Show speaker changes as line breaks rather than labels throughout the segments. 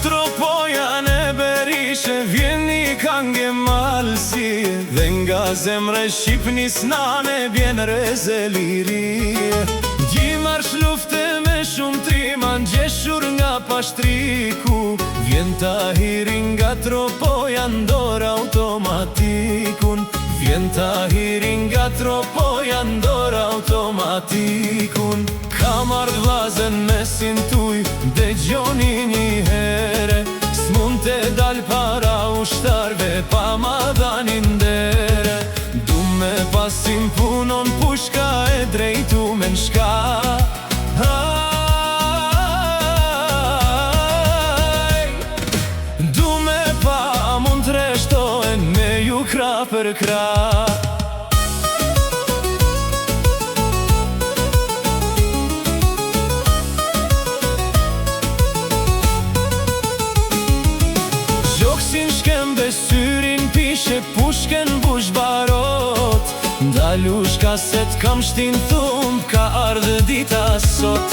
tropoja në berishe vjen një kange malsi, dhe nga zemre Shqipnis nane bjen reze liri. Gjimarsh lufte me shumë triman gjeshur nga pashtriku, vjen Tahiri nga tropoja ndor automatikun, vjen Tahiri nga tropoja ndor automatikun. Kam ardh vllazën me sintuj, dëgjoni një here, s'mund të dal para ushtarve pa ma dhanin dere. Du me pasim punon pushka e drejtu me nshka. Du me pa mund të reshtohen me ju kra për kra. Syrin pishe pushken bush barot, ndalush ka se t'kam shtin thumb, ka ardhë dita sot.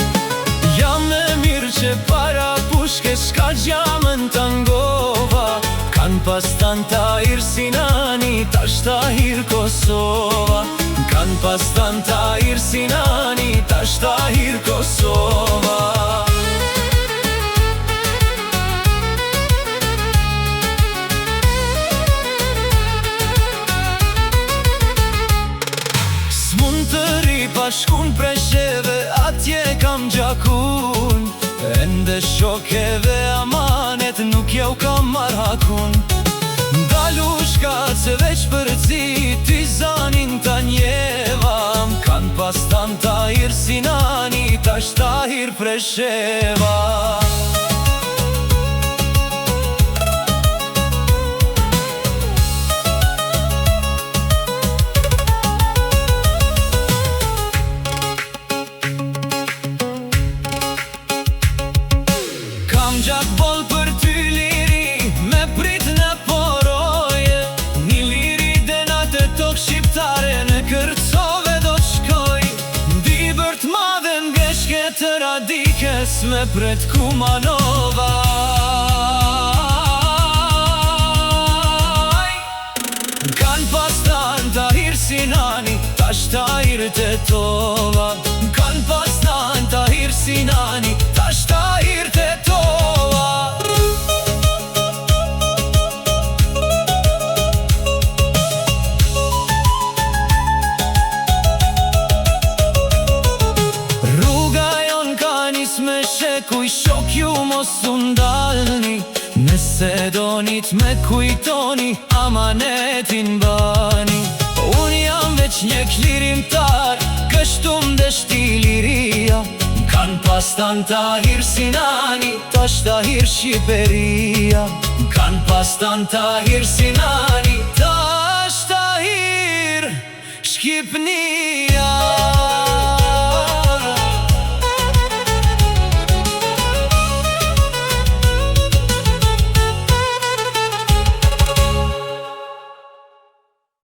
Jam e mirë që para pushke shka gjamën tangova, kan pas tan Tahir Sinani, tash Tahir Kosova. Kan pas tan Tahir Sinani, tash Tahir Kosova. Shkun Presheve, atje kam gjakun, ende shokeve amanet nuk jau kam mar hakun. Ndalush ka se veç për ti zanin ta njeva, kan pas tan Tahir Sinani, tash Tahir Presheva. Gjak bol për ty liri, me prit në poroje, një liri denat e tokë shqiptare, në kërcove do t'shkoj. Ndi bërt madhe ngeshke të radikes, me pret Kumanova. Kan pas tan Tahir Sinani, tash Tahir Tetova. Kan pas tan Tahir Sinani, tash Tahir Tetova. Me shekuj shok ju mos undalni, nëse donit me kujtoni, amanetin bani. Unë jam veç një klirimtar, kështum deshti liria. Kan pas tan Tahir Sinani, tash Tahir Shqiperia. Kan pas tan Tahir Sinani, tash Tahir Shqipni.